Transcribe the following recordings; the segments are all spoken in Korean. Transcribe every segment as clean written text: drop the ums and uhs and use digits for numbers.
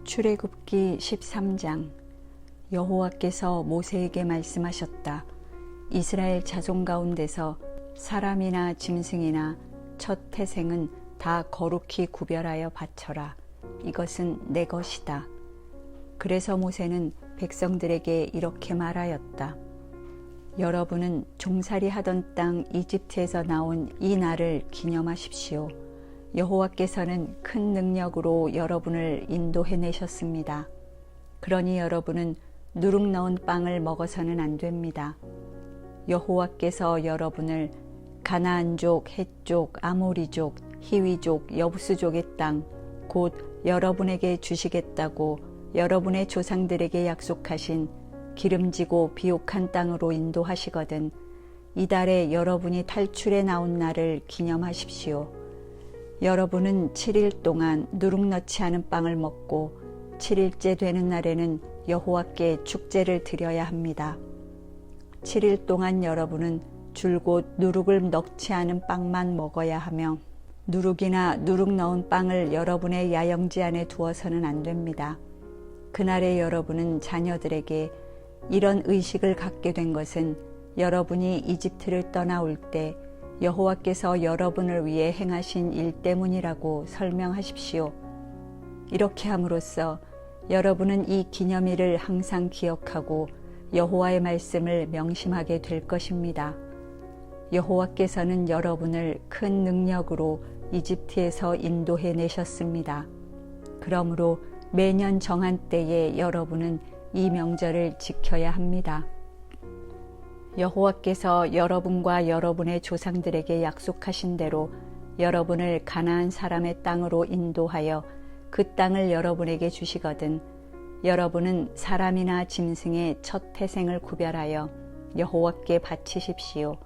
출애굽기 13장. 여호와께서 모세에게 말씀하셨다. 이스라엘 자손 가운데서 사람이나 짐승이나 첫 태생은 다 거룩히 구별하여 바쳐라. 이것은 내 것이다. 그래서 모세는 백성들에게 이렇게 말하였다. 여러분은 종살이 하던 땅 이집트에서 나온 이 날을 기념하십시오. 여호와께서는 큰 능력으로 여러분을 인도해내셨습니다. 그러니 여러분은 누룩 넣은 빵을 먹어서는 안 됩니다. 여호와께서 여러분을 가나안족, 헷족, 아모리족, 히위족, 여부스족의 땅, 곧 여러분에게 주시겠다고 여러분의 조상들에게 약속하신 기름지고 비옥한 땅으로 인도하시거든 이달에 여러분이 탈출해 나온 날을 기념하십시오. 여러분은 7일 동안 누룩 넣지 않은 빵을 먹고 7일째 되는 날에는 여호와께 축제를 드려야 합니다. 7일 동안 여러분은 줄곧 누룩을 넣지 않은 빵만 먹어야 하며 누룩이나 누룩 넣은 빵을 여러분의 야영지 안에 두어서는 안 됩니다. 그날에 여러분은 자녀들에게 이런 의식을 갖게 된 것은 여러분이 이집트를 떠나올 때 여호와께서 여러분을 위해 행하신 일 때문이라고 설명하십시오. 이렇게 함으로써 여러분은 이 기념일을 항상 기억하고 여호와의 말씀을 명심하게 될 것입니다. 여호와께서는 여러분을 큰 능력으로 이집트에서 인도해 내셨습니다. 그러므로 매년 정한 때에 여러분은 이 명절을 지켜야 합니다. 여호와께서 여러분과 여러분의 조상들에게 약속하신 대로 여러분을 가나안 사람의 땅으로 인도하여 그 땅을 여러분에게 주시거든 여러분은 사람이나 짐승의 첫 태생을 구별하여 여호와께 바치십시오.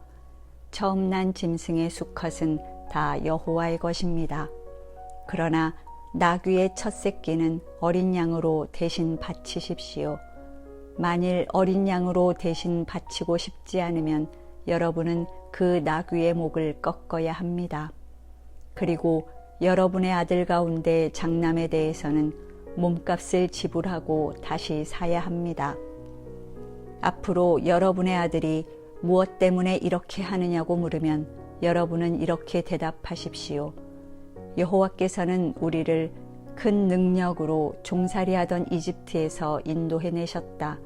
처음 난 짐승의 수컷은 다 여호와의 것입니다. 그러나 나귀의 첫 새끼는 어린 양으로 대신 바치십시오. 만일 어린 양으로 대신 바치고 싶지 않으면 여러분은 그 나귀의 목을 꺾어야 합니다. 그리고 여러분의 아들 가운데 장남에 대해서는 몸값을 지불하고 다시 사야 합니다. 앞으로 여러분의 아들이 무엇 때문에 이렇게 하느냐고 물으면 여러분은 이렇게 대답하십시오. 여호와께서는 우리를 큰 능력으로 종살이하던 이집트에서 인도해내셨다.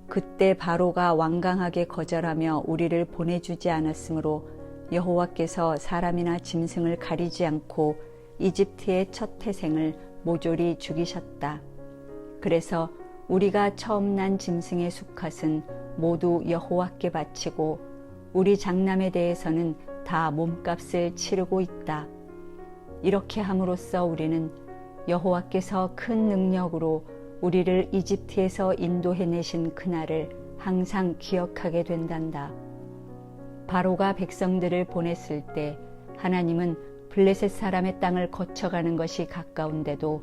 그때 바로가 완강하게 거절하며 우리를 보내주지 않았으므로 여호와께서 사람이나 짐승을 가리지 않고 이집트의 첫 태생을 모조리 죽이셨다. 그래서 우리가 처음 난 짐승의 수컷은 모두 여호와께 바치고 우리 장남에 대해서는 다 몸값을 치르고 있다. 이렇게 함으로써 우리는 여호와께서 큰 능력으로 우리를 이집트에서 인도해내신 그날을 항상 기억하게 된단다. 바로가 백성들을 보냈을 때 하나님은 블레셋 사람의 땅을 거쳐가는 것이 가까운데도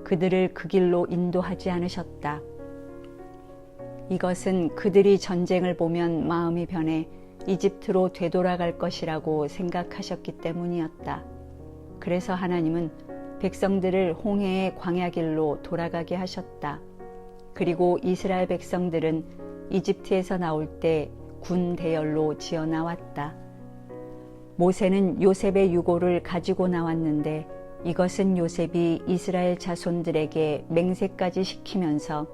그들을 그 길로 인도하지 않으셨다. 이것은 그들이 전쟁을 보면 마음이 변해 이집트로 되돌아갈 것이라고 생각하셨기 때문이었다. 그래서 하나님은 백성들을 홍해의 광야길로 돌아가게 하셨다. 그리고 이스라엘 백성들은 이집트에서 나올 때 군 대열로 지어 나왔다. 모세는 요셉의 유고를 가지고 나왔는데 이것은 요셉이 이스라엘 자손들에게 맹세까지 시키면서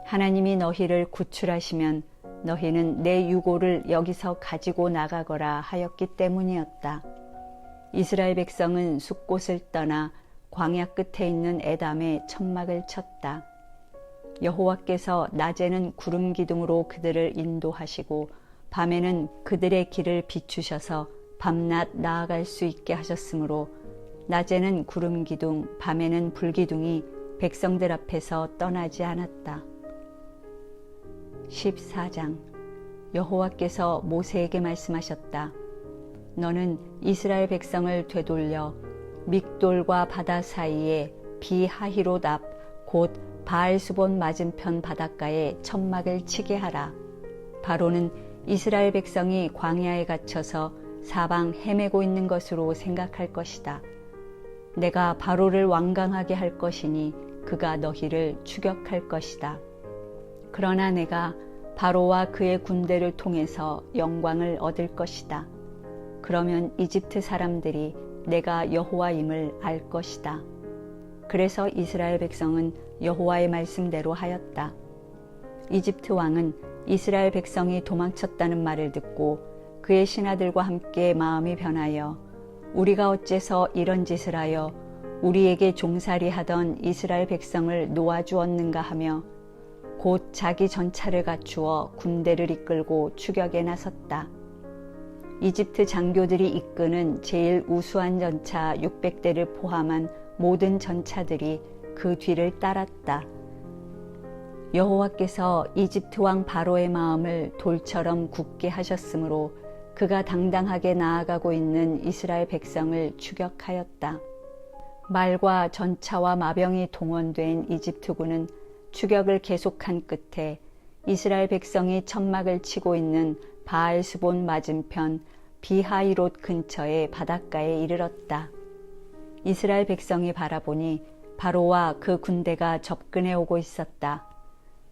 하나님이 너희를 구출하시면 너희는 내 유고를 여기서 가지고 나가거라 하였기 때문이었다. 이스라엘 백성은 숲곳을 떠나 광야 끝에 있는 에담에 천막을 쳤다. 여호와께서 낮에는 구름 기둥으로 그들을 인도하시고 밤에는 그들의 길을 비추셔서 밤낮 나아갈 수 있게 하셨으므로 낮에는 구름 기둥, 밤에는 불 기둥이 백성들 앞에서 떠나지 않았다. 14장. 여호와께서 모세에게 말씀하셨다. 너는 이스라엘 백성을 되돌려 믹돌과 바다 사이에 비하히롯 앞 곧 바알수본 맞은편 바닷가에 천막을 치게 하라. 바로는 이스라엘 백성이 광야에 갇혀서 사방 헤매고 있는 것으로 생각할 것이다. 내가 바로를 완강하게 할 것이니 그가 너희를 추격할 것이다. 그러나 내가 바로와 그의 군대를 통해서 영광을 얻을 것이다. 그러면 이집트 사람들이 내가 여호와임을 알 것이다. 그래서 이스라엘 백성은 여호와의 말씀대로 하였다. 이집트 왕은 이스라엘 백성이 도망쳤다는 말을 듣고 그의 신하들과 함께 마음이 변하여 우리가 어째서 이런 짓을 하여 우리에게 종살이 하던 이스라엘 백성을 놓아주었는가 하며 곧 자기 전차를 갖추어 군대를 이끌고 추격에 나섰다. 이집트 장교들이 이끄는 제일 우수한 전차 600대를 포함한 모든 전차들이 그 뒤를 따랐다. 여호와께서 이집트 왕 바로의 마음을 돌처럼 굳게 하셨으므로 그가 당당하게 나아가고 있는 이스라엘 백성을 추격하였다. 말과 전차와 마병이 동원된 이집트군은 추격을 계속한 끝에 이스라엘 백성이 천막을 치고 있는 바알스본 맞은편 비하이롯 근처의 바닷가에 이르렀다. 이스라엘 백성이 바라보니 바로와 그 군대가 접근해 오고 있었다.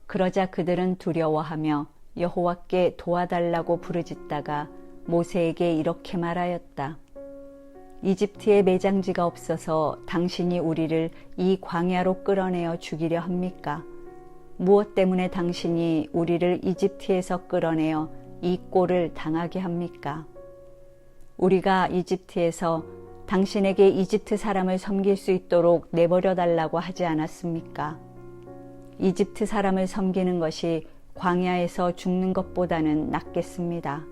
그러자 그들은 두려워하며 여호와께 도와달라고 부르짖다가 모세에게 이렇게 말하였다. 이집트에 매장지가 없어서 당신이 우리를 이 광야로 끌어내어 죽이려 합니까? 무엇 때문에 당신이 우리를 이집트에서 끌어내어 이 꼴을 당하게 합니까? 우리가 이집트에서 당신에게 이집트 사람을 섬길 수 있도록 내버려 달라고 하지 않았습니까? 이집트 사람을 섬기는 것이 광야에서 죽는 것보다는 낫겠습니다.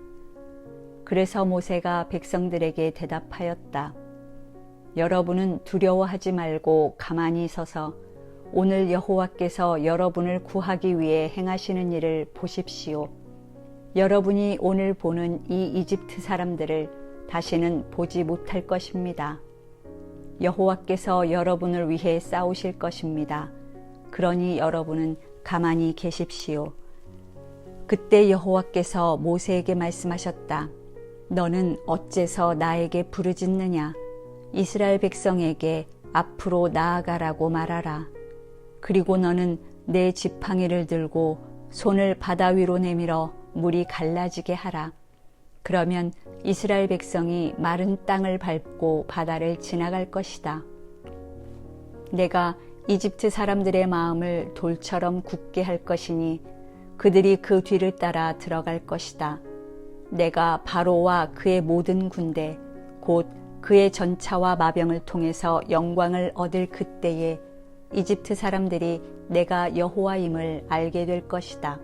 그래서 모세가 백성들에게 대답하였다. 여러분은 두려워하지 말고 가만히 서서 오늘 여호와께서 여러분을 구하기 위해 행하시는 일을 보십시오. 여러분이 오늘 보는 이 이집트 사람들을 다시는 보지 못할 것입니다. 여호와께서 여러분을 위해 싸우실 것입니다. 그러니 여러분은 가만히 계십시오. 그때 여호와께서 모세에게 말씀하셨다. 너는 어째서 나에게 부르짖느냐? 이스라엘 백성에게 앞으로 나아가라고 말하라. 그리고 너는 내 지팡이를 들고 손을 바다 위로 내밀어 물이 갈라지게 하라. 그러면 이스라엘 백성이 마른 땅을 밟고 바다를 지나갈 것이다. 내가 이집트 사람들의 마음을 돌처럼 굳게 할 것이니 그들이 그 뒤를 따라 들어갈 것이다. 내가 바로와 그의 모든 군대 곧 그의 전차와 마병을 통해서 영광을 얻을 그때에 이집트 사람들이 내가 여호와임을 알게 될 것이다.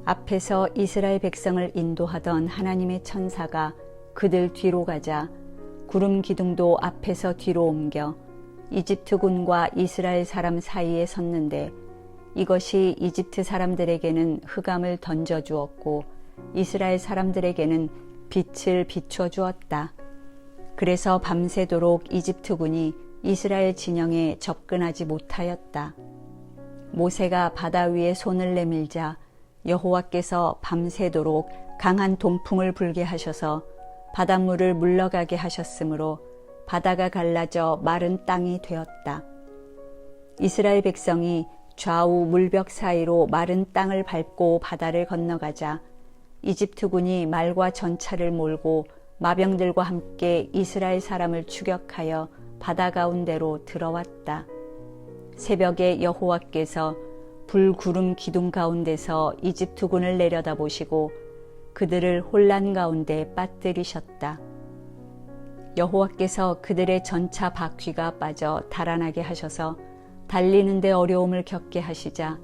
앞에서 이스라엘 백성을 인도하던 하나님의 천사가 그들 뒤로 가자 구름 기둥도 앞에서 뒤로 옮겨 이집트 군과 이스라엘 사람 사이에 섰는데 이것이 이집트 사람들에게는 흑암을 던져주었고 이스라엘 사람들에게는 빛을 비춰주었다. 그래서 밤새도록 이집트 군이 이스라엘 진영에 접근하지 못하였다. 모세가 바다 위에 손을 내밀자 여호와께서 밤새도록 강한 동풍을 불게 하셔서 바닷물을 물러가게 하셨으므로 바다가 갈라져 마른 땅이 되었다. 이스라엘 백성이 좌우 물벽 사이로 마른 땅을 밟고 바다를 건너가자 이집트군이 말과 전차를 몰고 마병들과 함께 이스라엘 사람을 추격하여 바다 가운데로 들어왔다. 새벽에 여호와께서 불구름 기둥 가운데서 이집트군을 내려다보시고 그들을 혼란 가운데 빠뜨리셨다. 여호와께서 그들의 전차 바퀴가 빠져 달아나게 하셔서 달리는 데 어려움을 겪게 하시자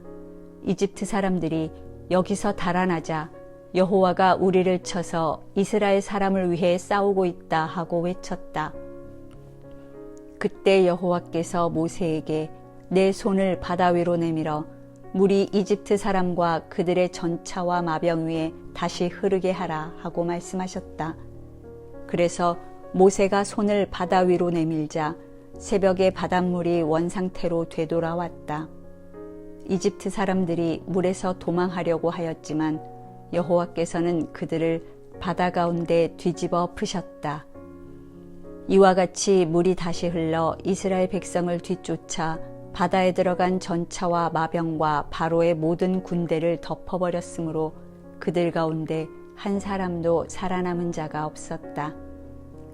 이집트 사람들이 여기서 달아나자 여호와가 우리를 쳐서 이스라엘 사람을 위해 싸우고 있다 하고 외쳤다. 그때 여호와께서 모세에게 내 손을 바다 위로 내밀어 물이 이집트 사람과 그들의 전차와 마병 위에 다시 흐르게 하라 하고 말씀하셨다. 그래서 모세가 손을 바다 위로 내밀자 새벽에 바닷물이 원상태로 되돌아왔다. 이집트 사람들이 물에서 도망하려고 하였지만 여호와께서는 그들을 바다 가운데 뒤집어 엎으셨다. 이와 같이 물이 다시 흘러 이스라엘 백성을 뒤쫓아 바다에 들어간 전차와 마병과 바로의 모든 군대를 덮어버렸으므로 그들 가운데 한 사람도 살아남은 자가 없었다.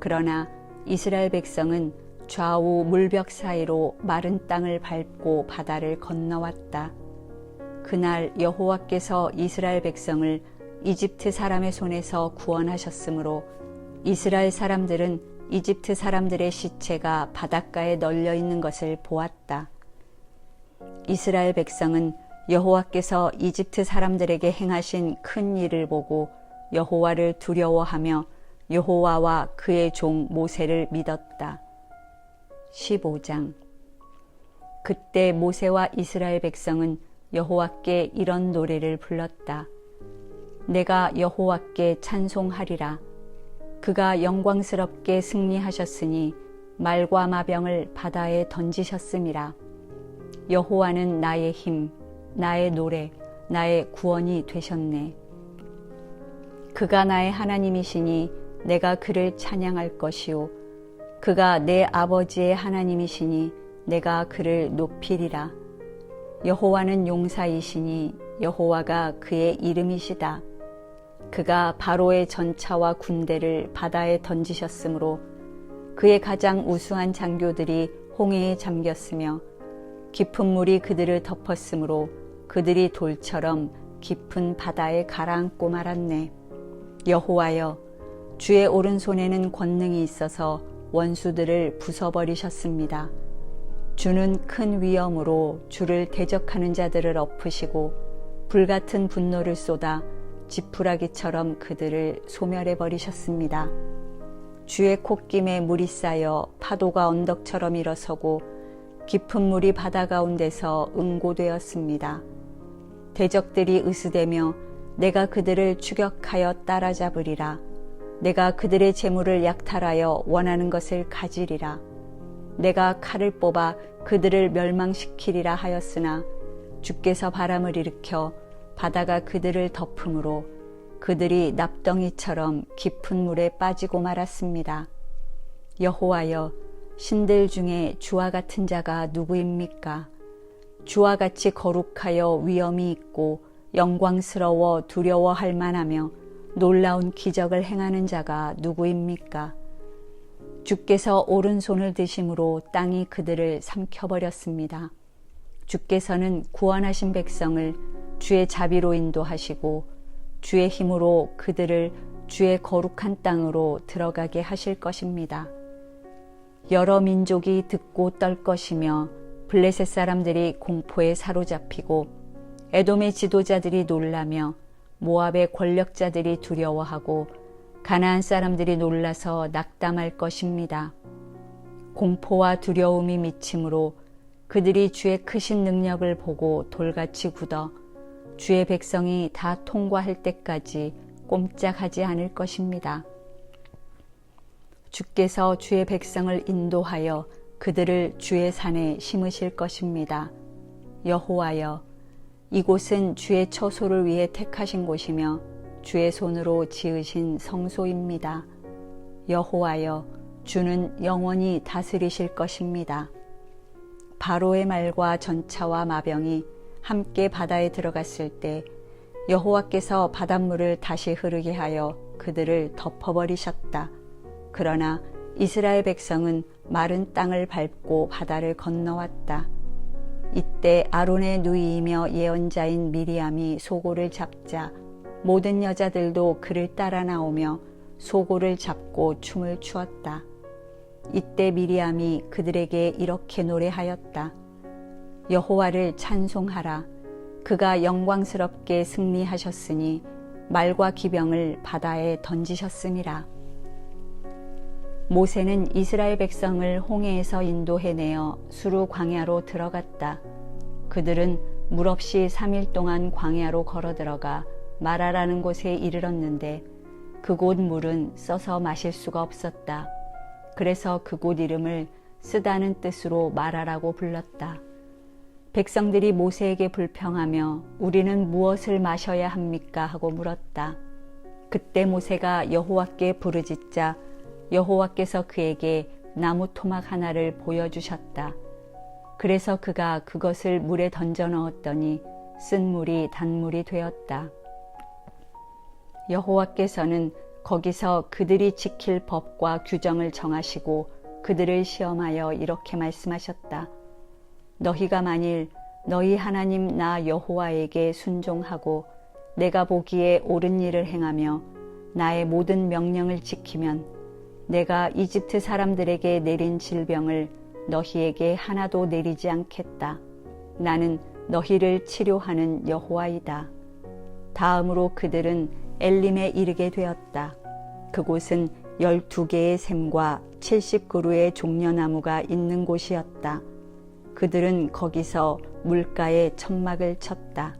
그러나 이스라엘 백성은 좌우 물벽 사이로 마른 땅을 밟고 바다를 건너왔다. 그날 여호와께서 이스라엘 백성을 이집트 사람의 손에서 구원하셨으므로 이스라엘 사람들은 이집트 사람들의 시체가 바닷가에 널려 있는 것을 보았다. 이스라엘 백성은 여호와께서 이집트 사람들에게 행하신 큰 일을 보고 여호와를 두려워하며 여호와와 그의 종 모세를 믿었다. 15장. 그때 모세와 이스라엘 백성은 여호와께 이런 노래를 불렀다. 내가 여호와께 찬송하리라. 그가 영광스럽게 승리하셨으니 말과 마병을 바다에 던지셨음이라. 여호와는 나의 힘, 나의 노래, 나의 구원이 되셨네. 그가 나의 하나님이시니 내가 그를 찬양할 것이요 그가 내 아버지의 하나님이시니 내가 그를 높이리라. 여호와는 용사이시니 여호와가 그의 이름이시다. 그가 바로의 전차와 군대를 바다에 던지셨으므로 그의 가장 우수한 장교들이 홍해에 잠겼으며 깊은 물이 그들을 덮었으므로 그들이 돌처럼 깊은 바다에 가라앉고 말았네. 여호와여, 주의 오른손에는 권능이 있어서 원수들을 부숴버리셨습니다. 주는 큰 위엄으로 주를 대적하는 자들을 엎으시고 불같은 분노를 쏟아 지푸라기처럼 그들을 소멸해버리셨습니다. 주의 콧김에 물이 쌓여 파도가 언덕처럼 일어서고 깊은 물이 바다 가운데서 응고되었습니다. 대적들이 으스대며 내가 그들을 추격하여 따라잡으리라. 내가 그들의 재물을 약탈하여 원하는 것을 가지리라. 내가 칼을 뽑아 그들을 멸망시키리라 하였으나 주께서 바람을 일으켜 바다가 그들을 덮음으로 그들이 납덩이처럼 깊은 물에 빠지고 말았습니다. 여호와여, 신들 중에 주와 같은 자가 누구입니까? 주와 같이 거룩하여 위엄이 있고 영광스러워 두려워할 만하며 놀라운 기적을 행하는 자가 누구입니까? 주께서 오른손을 드심으로 땅이 그들을 삼켜버렸습니다. 주께서는 구원하신 백성을 주의 자비로 인도하시고 주의 힘으로 그들을 주의 거룩한 땅으로 들어가게 하실 것입니다. 여러 민족이 듣고 떨 것이며 블레셋 사람들이 공포에 사로잡히고 에돔의 지도자들이 놀라며 모압의 권력자들이 두려워하고 가나안 사람들이 놀라서 낙담할 것입니다. 공포와 두려움이 미침으로 그들이 주의 크신 능력을 보고 돌같이 굳어 주의 백성이 다 통과할 때까지 꼼짝하지 않을 것입니다. 주께서 주의 백성을 인도하여 그들을 주의 산에 심으실 것입니다. 여호와여, 이곳은 주의 처소를 위해 택하신 곳이며 주의 손으로 지으신 성소입니다. 여호와여, 주는 영원히 다스리실 것입니다. 바로의 말과 전차와 마병이 함께 바다에 들어갔을 때 여호와께서 바닷물을 다시 흐르게 하여 그들을 덮어버리셨다. 그러나 이스라엘 백성은 마른 땅을 밟고 바다를 건너왔다. 이때 아론의 누이이며 예언자인 미리암이 소고를 잡자 모든 여자들도 그를 따라 나오며 소고를 잡고 춤을 추었다. 이때 미리암이 그들에게 이렇게 노래하였다. 여호와를 찬송하라. 그가 영광스럽게 승리하셨으니 말과 기병을 바다에 던지셨음이라. 모세는 이스라엘 백성을 홍해에서 인도해내어 수르 광야로 들어갔다. 그들은 물 없이 3일 동안 광야로 걸어 들어가 마라라는 곳에 이르렀는데 그곳 물은 써서 마실 수가 없었다. 그래서 그곳 이름을 쓰다는 뜻으로 마라라고 불렀다. 백성들이 모세에게 불평하며 우리는 무엇을 마셔야 합니까? 하고 물었다. 그때 모세가 여호와께 부르짖자 여호와께서 그에게 나무 토막 하나를 보여주셨다. 그래서 그가 그것을 물에 던져 넣었더니 쓴 물이 단물이 되었다. 여호와께서는 거기서 그들이 지킬 법과 규정을 정하시고 그들을 시험하여 이렇게 말씀하셨다. 너희가 만일 너희 하나님 나 여호와에게 순종하고 내가 보기에 옳은 일을 행하며 나의 모든 명령을 지키면 내가 이집트 사람들에게 내린 질병을 너희에게 하나도 내리지 않겠다. 나는 너희를 치료하는 여호와이다. 다음으로 그들은 엘림에 이르게 되었다. 그곳은 12개의 샘과 70그루의 종려나무가 있는 곳이었다. 그들은 거기서 물가에 천막을 쳤다.